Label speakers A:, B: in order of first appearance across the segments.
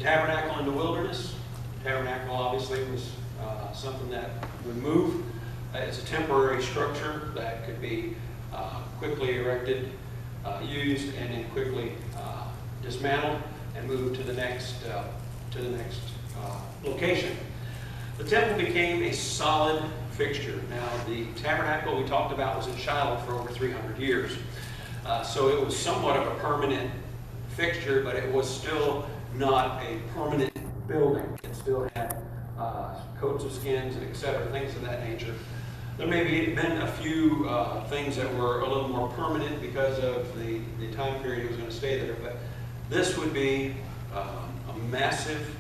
A: Tabernacle in the wilderness. Tabernacle obviously was something that would move. It's a temporary structure that could be quickly erected, used, and then quickly dismantled and moved to the next location. The temple became a solid fixture. Now, the tabernacle we talked about was in Shiloh for over 300 years. So it was somewhat of a permanent fixture, but it was still not a permanent building. It still had coats of skins, etc., things of that nature. There may have been a few things that were a little more permanent because of the time period it was going to stay there, but this would be a massive,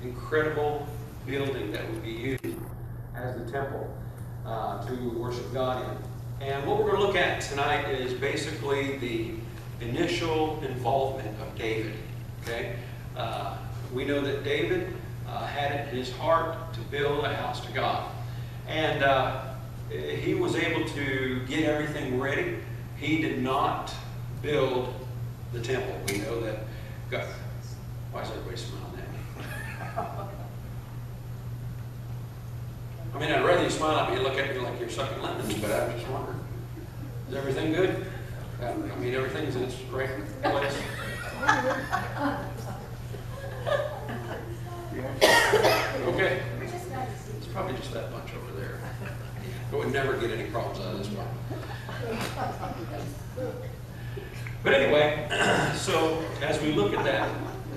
A: incredible building that would be used as the temple to worship God in. And what we're going to look at tonight is basically the initial involvement of David. Okay, we know that David had it in his heart to build a house to God, and he was able to get everything ready. He did not build the temple. We know that God. Why is everybody smiling at me? I mean, I'd rather you smile at me and look at me like you're sucking lemons, but I'm just wondering. Is everything good? I mean, everything's in its right place. Okay. It's probably just that bunch over there. But we'd never get any problems out of this one. But anyway, so as we look at that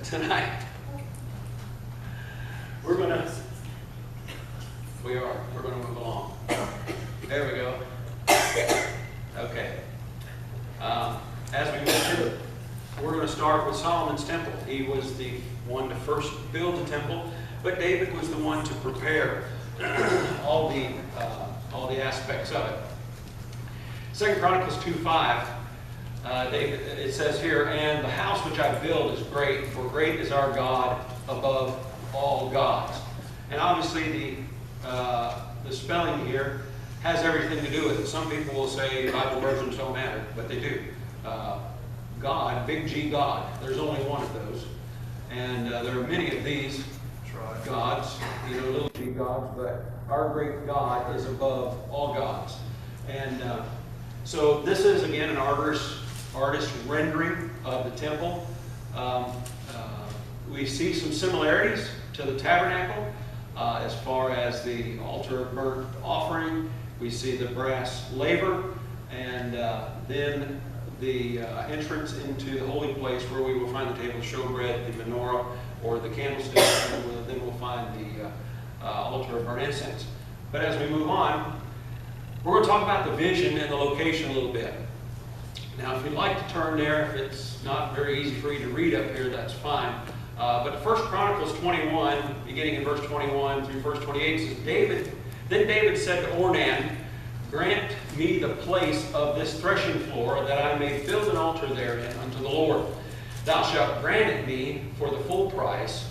A: tonight, we're going to move along. There we go. Okay. As we mentioned, we're going to start with Solomon's temple. He was the one to first build the temple, but David was the one to prepare all the aspects of it. 2 Chronicles 2:5, David, it says here, "And the house which I build is great, for great is our God above all gods." And obviously the spelling here has everything to do with it. Some people will say Bible versions don't matter, but they do. God, big G God, there's only one of those. And there are many of these gods, little g gods, but our great God is above all gods. And so this is, again, an artist rendering of the temple. We see some similarities to the tabernacle as far as the altar of burnt offering. We see the brass laver, and then the entrance into the holy place where we will find the table of showbread, the menorah, or the candlestick, and then we'll find the altar of burnt incense. But as we move on, we're going to talk about the vision and the location a little bit. Now, if you'd like to turn there, if it's not very easy for you to read up here, that's fine. But 1 Chronicles 21, beginning in verse 21 through verse 28, says, Then David said to Ornan, "Grant me the place of this threshing floor, that I may build an altar therein unto the Lord. Thou shalt grant it me for the full price,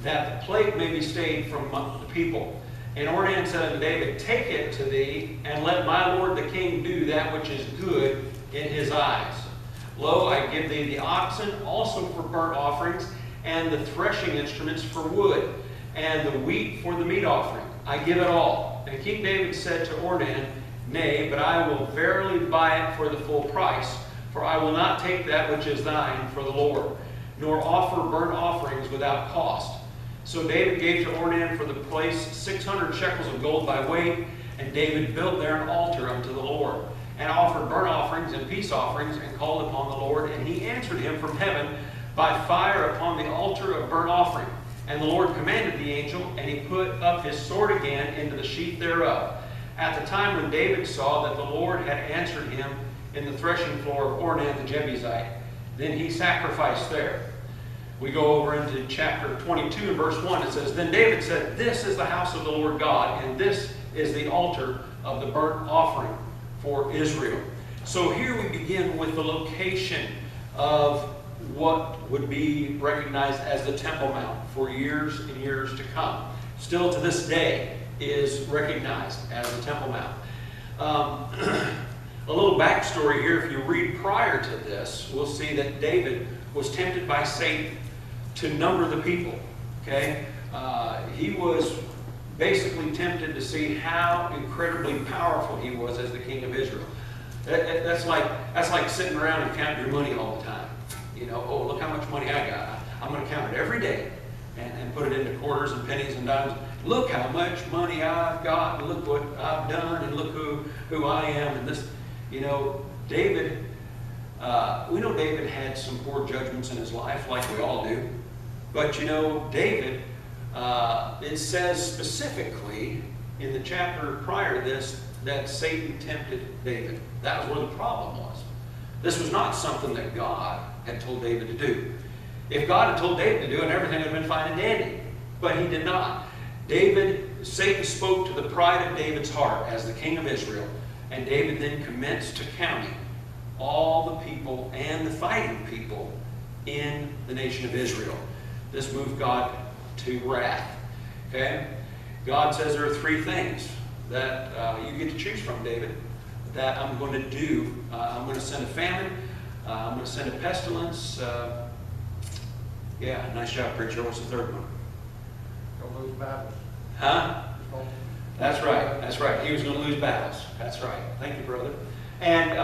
A: that the plague may be stayed from the people." And Ornan said unto David, "Take it to thee, and let my lord the king do that which is good in his eyes. Lo, I give thee the oxen also for burnt offerings, and the threshing instruments for wood, and the wheat for the meat offering. I give it all." And King David said to Ornan, "Nay, but I will verily buy it for the full price, for I will not take that which is thine for the Lord, nor offer burnt offerings without cost." So David gave to Ornan for the place 600 shekels of gold by weight, and David built there an altar unto the Lord, and offered burnt offerings and peace offerings, and called upon the Lord, and he answered him from heaven by fire upon the altar of burnt offering. And the Lord commanded the angel, and he put up his sword again into the sheath thereof. At the time when David saw that the Lord had answered him in the threshing floor of Ornan the Jebusite, then he sacrificed there. We go over into chapter 22 and verse 1. It says, "Then David said, This is the house of the Lord God, and this is the altar of the burnt offering for Israel." So here we begin with the location of what would be recognized as the Temple Mount for years and years to come. Still to this day is recognized as the Temple Mount. A little backstory here. If you read prior to this, we'll see that David was tempted by Satan to number the people. Okay? He was basically tempted to see how incredibly powerful he was as the king of Israel. That's like sitting around and counting your money all the time. You know, oh, look how much money I got. I'm going to count it every day and put it into quarters and pennies and dimes. Look how much money I've got, and look what I've done, and look who I am. And this, you know, David, we know David had some poor judgments in his life, like we all do. But, you know, David, it says specifically in the chapter prior to this that Satan tempted David. That was where the problem was. This was not something that God had told David to do. If God had told David to do it, everything would have been fine and dandy. But he did not. Satan spoke to the pride of David's heart as the king of Israel, and David then commenced to counting all the people and the fighting people in the nation of Israel. This moved God to wrath. Okay? God says there are three things that you get to choose from, David, that I'm going to do. I'm going to send a famine. I'm going to send a pestilence. Yeah, nice job, preacher. What's the third one?
B: Don't lose battles.
A: Huh? That's right. That's right. He was going to lose battles. That's right. Thank you, brother. And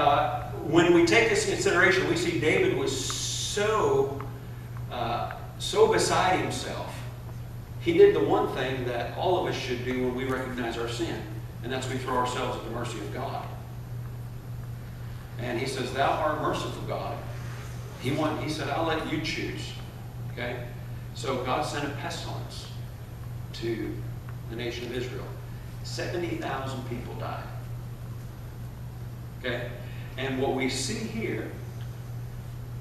A: when we take this into consideration, we see David was so beside himself. He did the one thing that all of us should do when we recognize our sin, and that's we throw ourselves at the mercy of God. And he says, "Thou art merciful, God." He said, "I'll let you choose." Okay? So God sent a pestilence to the nation of Israel. 70,000 people died. Okay? And what we see here,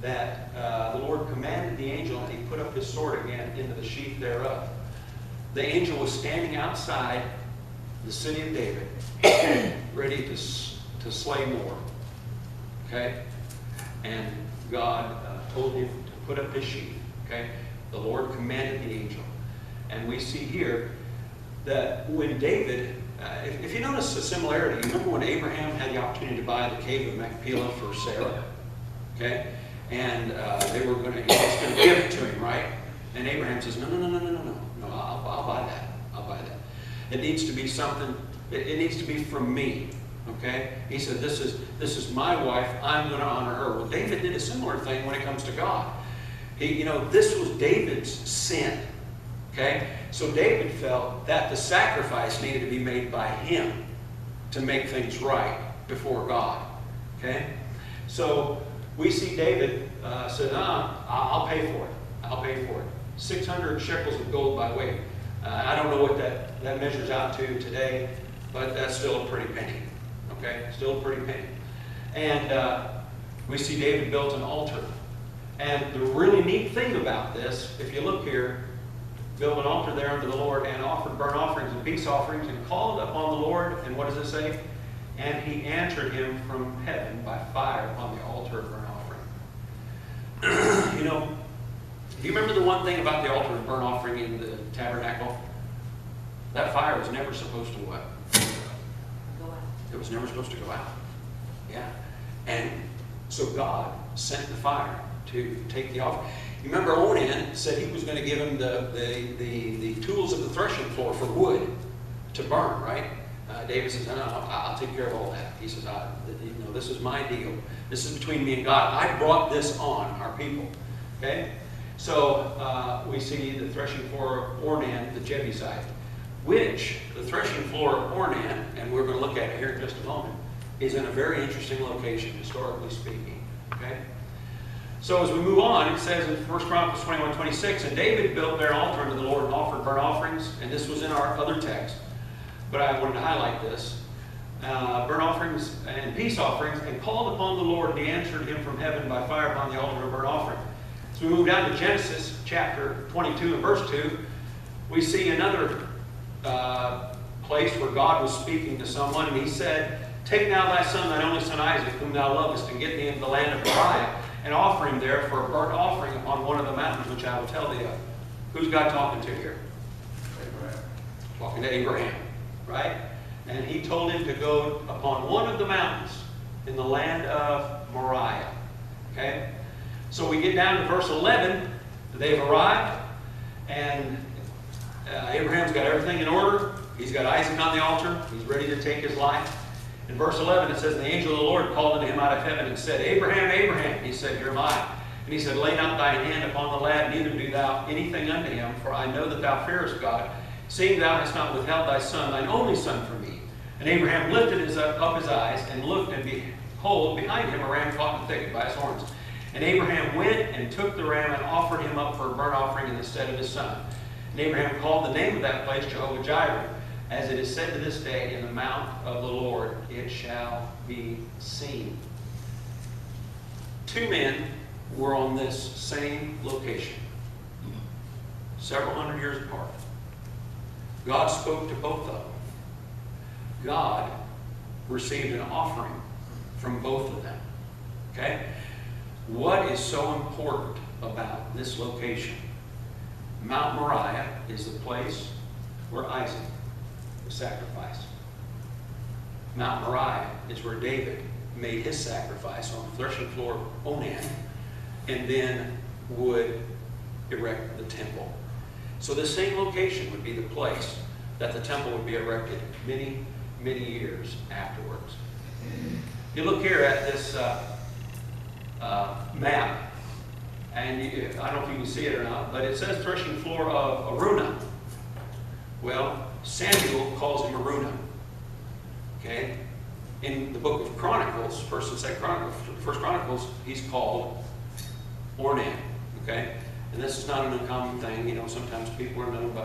A: that the Lord commanded the angel, and he put up his sword again into the sheath thereof. The angel was standing outside the city of David, ready to slay more. Okay? And God told him to put up his sheath. Okay? The Lord commanded the angel. And we see here that when David, if you notice a similarity, you remember when Abraham had the opportunity to buy the cave of Machpelah for Sarah? Okay? And he was going to give it to him, right? And Abraham says, no, I'll buy that. I'll buy that. It needs to be something, it needs to be from me. Okay? He said, this is my wife, I'm going to honor her. Well, David did a similar thing when it comes to God. This was David's sin. Okay? So David felt that the sacrifice needed to be made by him to make things right before God. Okay? So we see David said, I'll pay for it. I'll pay for it. 600 shekels of gold by weight. I don't know what that measures out to today, but that's still a pretty penny. Okay? Still a pretty penny. And we see David built an altar. And the really neat thing about this, if you look here, built an altar there unto the Lord and offered burnt offerings and peace offerings and called upon the Lord. And what does it say? And he answered him from heaven by fire upon the altar of burnt offering. Do you remember the one thing about the altar of burnt offering in the tabernacle? That fire was never supposed to what? Go out. It was never supposed to go out. Yeah. And so God sent the fire to take the offering. You remember Onan said he was going to give him the tools of the threshing floor for wood to burn, right? David says, no, I'll take care of all that. He says, this is my deal. This is between me and God. I brought this on our people. Okay? So we see the threshing floor of Ornan, the Jebusite, which the threshing floor of Ornan, and we're going to look at it here in just a moment, is in a very interesting location, historically speaking. Okay? So as we move on, it says in 1 Chronicles 21:26, and David built there an altar unto the Lord and offered burnt offerings, and this was in our other text, but I wanted to highlight this. Burnt offerings and peace offerings, and called upon the Lord, and he answered him from heaven by fire upon the altar of burnt offering. So we move down to Genesis chapter 22 and verse 2. We see another place where God was speaking to someone, and he said, take now thy son, thine only son Isaac, whom thou lovest, and get thee into the land of Moriah, and offer him there for a burnt offering upon one of the mountains which I will tell thee of. Who's God talking to here?
B: Abraham.
A: Talking to Abraham, right? And he told him to go upon one of the mountains in the land of Moriah. Okay? So we get down to verse 11, they've arrived, and Abraham's got everything in order. He's got Isaac on the altar. He's ready to take his life. In verse 11 it says, "The angel of the Lord called unto him out of heaven and said, Abraham, Abraham. He said, Here am I. And he said, Lay not thine hand upon the lad, neither do thou anything unto him, for I know that thou fearest God, seeing thou hast not withheld thy son, thine only son, from me. And Abraham lifted up his eyes, and looked, and behold, behind him a ram caught in the thicket by his horns. And Abraham went and took the ram and offered him up for a burnt offering in the stead of his son. And Abraham called the name of that place Jehovah-Jireh, as it is said to this day, In the mount of the Lord it shall be seen." Two men were on this same location, several hundred years apart. God spoke to both of them. God received an offering from both of them. Okay? What is so important about this location? Mount Moriah is the place where Isaac was sacrificed. Mount Moriah is where David made his sacrifice on the threshing floor of Onan, and then would erect the temple. So this same location would be the place that the temple would be erected many, many years afterwards. You look here at this map, and I don't know if you can see it or not, but it says threshing floor of Araunah. Well, Samuel calls him Araunah. Okay? In the book of Chronicles, First Chronicles, he's called Ornan. Okay? And this is not an uncommon thing. You know, sometimes people are known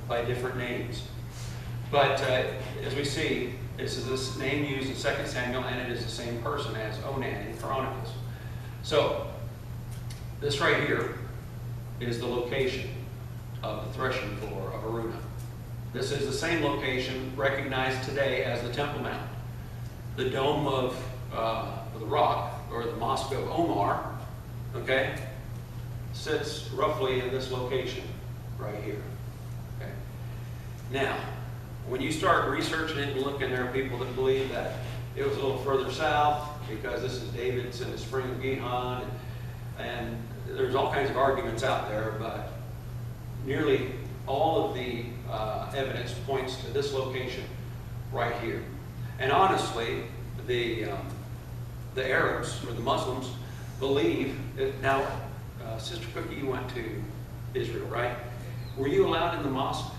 A: by different names. But as we see, this is this name used in 2 Samuel, and it is the same person as Onan in Chronicles. So, this right here is the location of the threshing floor of Araunah. This is the same location recognized today as the Temple Mount. The Dome of the Rock, or the Mosque of Omar, okay, sits roughly in this location right here. Okay. Now, when you start researching it and looking, there are people that believe that it was a little further south because this is David's and the Spring of Gihon, and there's all kinds of arguments out there, but nearly all of the evidence points to this location right here. And honestly, the Arabs or the Muslims believe that now, Sister Cookie, you went to Israel, right? Were you allowed in the mosque?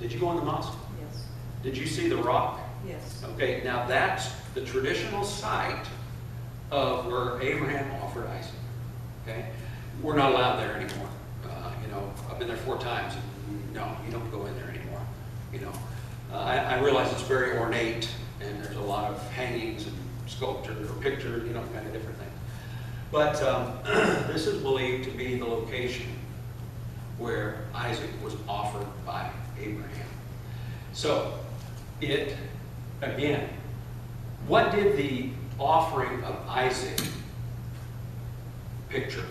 A: Did you go in the mosque?
C: Yes.
A: Did you see the rock?
C: Yes.
A: Okay, now that's the traditional site of where Abraham offered Isaac. Okay, we're not allowed there anymore. You know, I've been there 4 times. And no, you don't go in there anymore. You know, I realize it's very ornate, and there's a lot of hangings and sculpture or pictures, you know, kind of different things. But this is believed to be the location where Isaac was offered by Abraham. So, again, what did the offering of Isaac picture?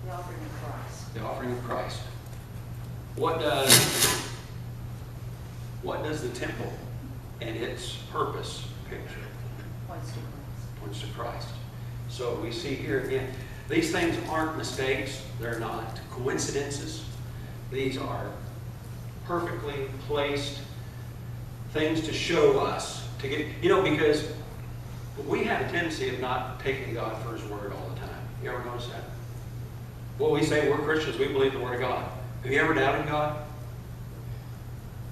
C: The offering of Christ.
A: The offering of Christ. What does the temple and its purpose picture?
C: Points to Christ.
A: Points to Christ. So we see here again, these things aren't mistakes. They're not coincidences. These are perfectly placed things to show us, to get, you know, because we have a tendency of not taking God for His word all the time. You ever notice that? Well, we say we're Christians, we believe the Word of God. Have you ever doubted God?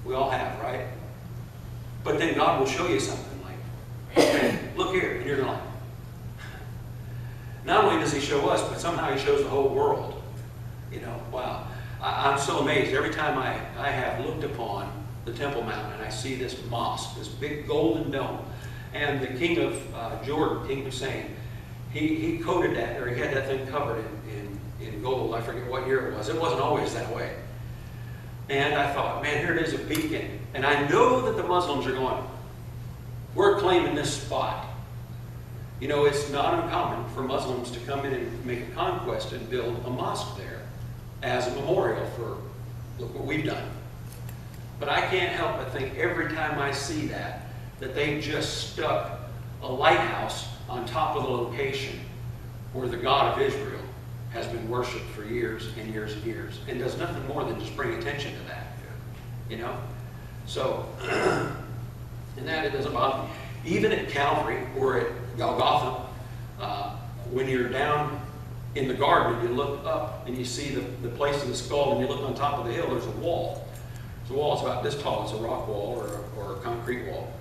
A: We all have, right? But then God will show you something like, okay, look here in your life. Not only does He show us, but somehow He shows the whole world. You know, wow. I'm so amazed every time I have looked upon the Temple Mount and I see this mosque, this big golden dome. And the king of Jordan, King Hussein, he coated that, or he had that thing covered in gold. I forget what year it was. It wasn't always that way. And I thought, man, here it is, a beacon. And I know that the Muslims are going, we're claiming this spot. You know, it's not uncommon for Muslims to come in and make a conquest and build a mosque there as a memorial for, look what we've done. But I can't help but think every time I see that they just stuck a lighthouse on top of the location where the God of Israel
D: has been worshipped for years and years and years, and does nothing more than just bring attention to that, you know? So, and that, it doesn't bother me. Even at Calvary or at Golgotha, when you're down in the garden and you look up and you see the place of the skull and you look on top of the hill, there's a wall. The wall is about this tall. It's a rock wall or a concrete wall.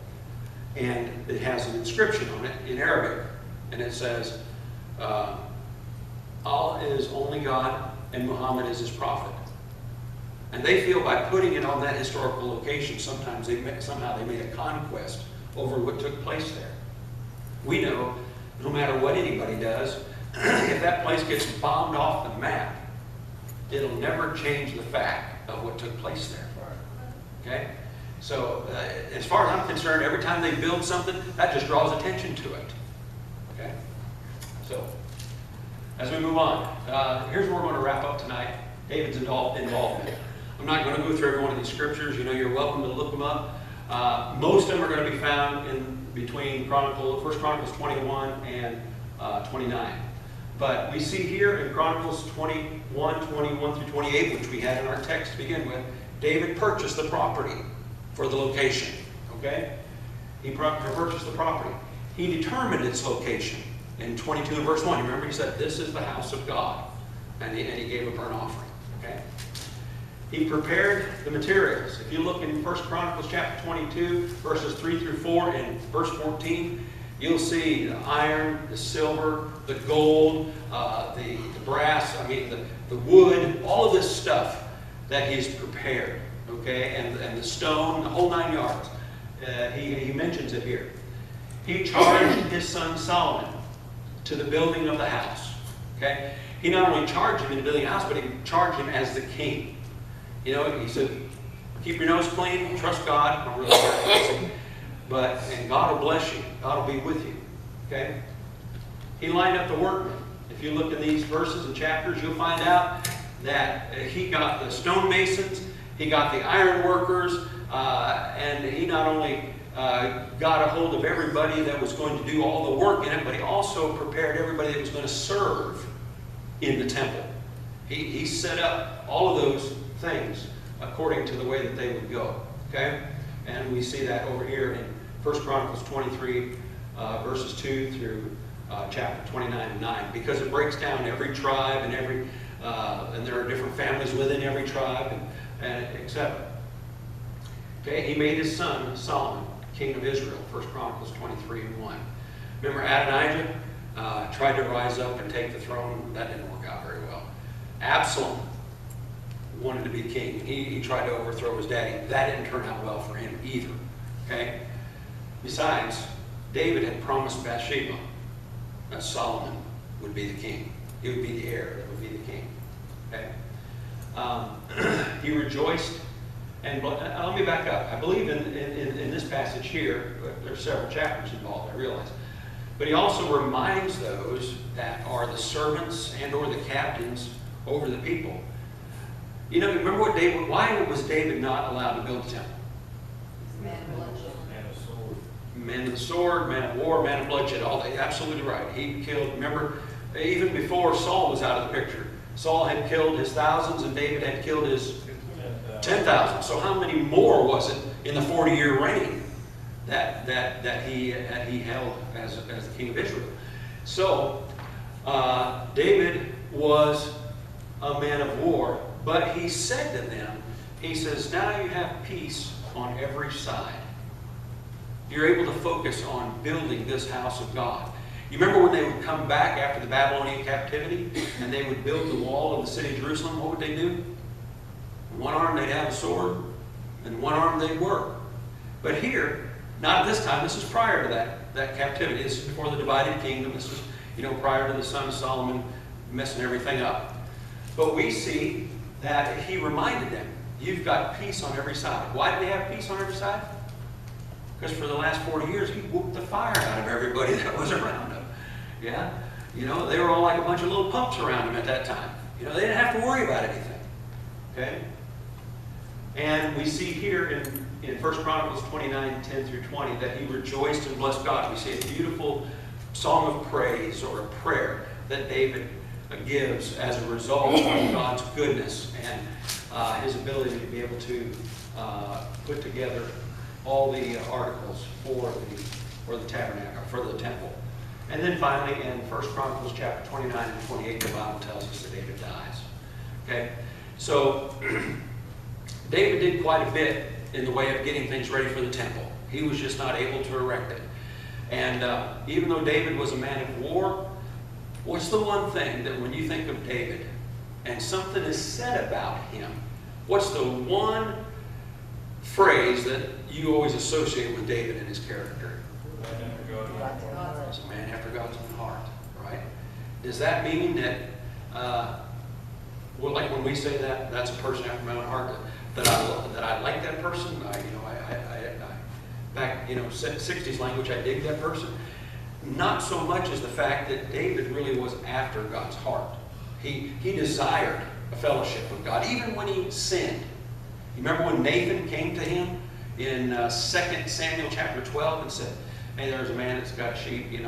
D: And it has an inscription on it in Arabic. And it says, Allah is only God and Muhammad is his prophet. And they feel by putting it on that historical location, somehow they made a conquest over what took place there. We know, no matter what anybody does, if that place gets bombed off the map, it'll never change the fact of what took place there. Okay? So, as far as I'm concerned, every time they build something, that just draws attention to it. Okay? So, as we move on, here's where we're going to wrap up tonight. David's involvement. I'm not going to go through every one of these scriptures. You know, you're welcome to look them up. Most of them are going to be found in between 1 Chronicles 21 and 29. But we see here in Chronicles 21 through 28, which we had in our text to begin with, David purchased the property for the location. Okay? He purchased the property. He determined its location in 22 and verse 1. Remember, he said, this is the house of God. And he gave a burnt offering. Okay? He prepared the materials. If you look in 1 Chronicles chapter 22, verses 3 through 4, and verse 14, you'll see the iron, the silver, the gold, the brass, the wood, all of this stuff that he's prepared, okay? And the stone, the whole 9 yards. He mentions it here. He charged his son Solomon to the building of the house, okay? He not only charged him in the building of the house, but he charged him as the king. You know, he said, keep your nose clean, trust God. I'm really sorry. And God will bless you. God will be with you. Okay? He lined up the workmen. If you look in these verses and chapters, you'll find out that he got the stonemasons, he got the iron workers, and he not only got a hold of everybody that was going to do all the work in it, but he also prepared everybody that was going to serve in the temple. He set up all of those things according to the way that they would go. Okay? And we see that over here in 1 Chronicles 23, verses 2 through chapter 29 and 9, because it breaks down every tribe and and there are different families within every tribe, and etc. Okay, he made his son Solomon king of Israel. 1 Chronicles 23 and 1. Remember Adonijah tried to rise up and take the throne. That didn't work out very well. Absalom wanted to be king. He tried to overthrow his daddy. That didn't turn out well for him either. Okay? Besides, David had promised Bathsheba that Solomon would be the king. He would be the heir that would be the king. Okay? He rejoiced. And let me back up. I believe in this passage here, there's several chapters involved, I realize. But he also reminds those that are the servants and or the captains over the people. You know, remember why was David not allowed to build a temple?
C: Man of bloodshed.
D: Man of the sword, man of war, man of bloodshed, all that. Absolutely right. He killed, remember, even before Saul was out of the picture, Saul had killed his thousands and David had killed his 10,000. So how many more was it in the 40-year reign that he held as the king of Israel? So David was a man of war, but he said to them, he says, now you have peace on every side. You're able to focus on building this house of God. You remember when they would come back after the Babylonian captivity and they would build the wall of the city of Jerusalem, what would they do? In one arm they'd have a sword, and in one arm they'd work. But here, not at this time, this is prior to that captivity. This is before the divided kingdom. This was, prior to the son of Solomon messing everything up. But we see that he reminded them, you've got peace on every side. Why do they have peace on every side? Because for the last 40 years, he whooped the fire out of everybody that was around him. Yeah? They were all like a bunch of little pups around him at that time. They didn't have to worry about anything. Okay? And we see here in 1 Chronicles 29, 10 through 20, that he rejoiced and blessed God. We see a beautiful song of praise or a prayer that David gives as a result of God's goodness and His ability to be able to put together all the articles for the tabernacle, for the temple. And then finally, in 1 Chronicles chapter 29 and 28, the Bible tells us that David dies. Okay? So, David did quite a bit in the way of getting things ready for the temple. He was just not able to erect it. And even though David was a man of war, what's the one thing that when you think of David and something is said about him, what's the one phrase that you always associate with David and his character? He's a man after God's own heart, right? Does that mean that, well, like when we say that, that's a person after my own heart, that I like that person? Back, 60s language, I dig that person. Not so much as the fact that David really was after God's heart. He desired a fellowship with God, even when he sinned. You remember when Nathan came to him in 2 Samuel chapter 12 and said, hey, there's a man that's got sheep, and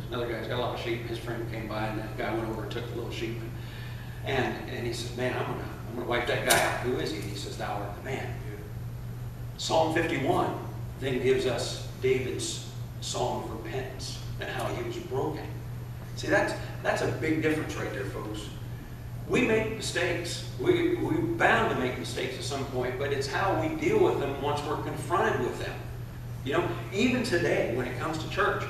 D: another guy's got a lot of sheep. His friend came by, and that guy went over and took the little sheep. And he says, man, I'm gonna wipe that guy out. Who is he? And he says, thou art the man. Psalm 51 then gives us David's psalm of repentance and how he was broken. See, that's a big difference right there, folks. We make mistakes. We're bound to make mistakes at some point, but it's how we deal with them once we're confronted with them. Even today when it comes to church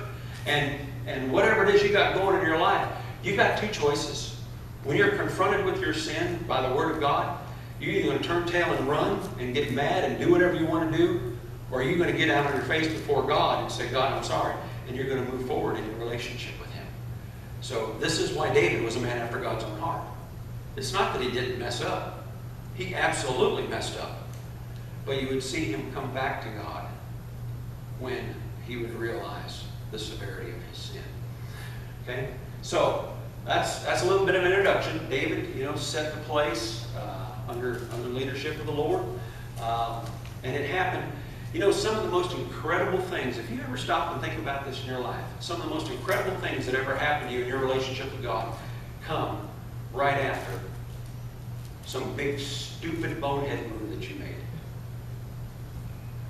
D: and whatever it is you got going in your life, you got two choices. When you're confronted with your sin by the Word of God, you're either going to turn tail and run and get mad and do whatever you want to do, or are you going to get out on your face before God and say, God, I'm sorry, and you're going to move forward in your relationship with Him. So this is why David was a man after God's own heart. It's not that he didn't mess up. He absolutely messed up. But you would see him come back to God when he would realize the severity of his sin. Okay? So that's a little bit of an introduction. David, set the place under leadership of the Lord. And it happened. Some of the most incredible things, if you ever stop and think about this in your life, some of the most incredible things that ever happened to you in your relationship with God come right after some big, stupid, bonehead move that you made.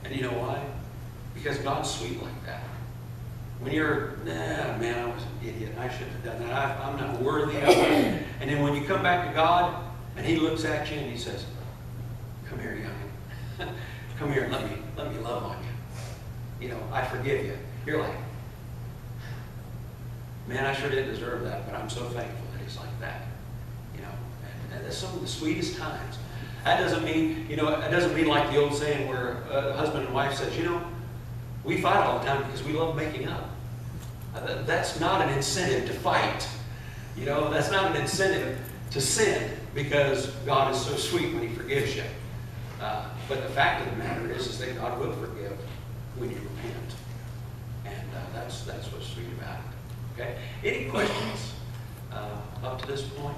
D: And you know why? Because God's sweet like that. When you're, man, I was an idiot. I shouldn't have done that. I'm not worthy of it. And then when you come back to God, and He looks at you and He says, come here, youngin. Come here and let me love on you. I forgive you. You're like, man, I sure didn't deserve that, but I'm so thankful that He's like that. And that's some of the sweetest times. That doesn't mean, it doesn't mean like the old saying where a husband and wife says, we fight all the time because we love making up. That's not an incentive to fight. That's not an incentive to sin because God is so sweet when He forgives you. But the fact of the matter is that God will forgive when you repent. And that's what's sweet about it. Okay? Any questions up to this point?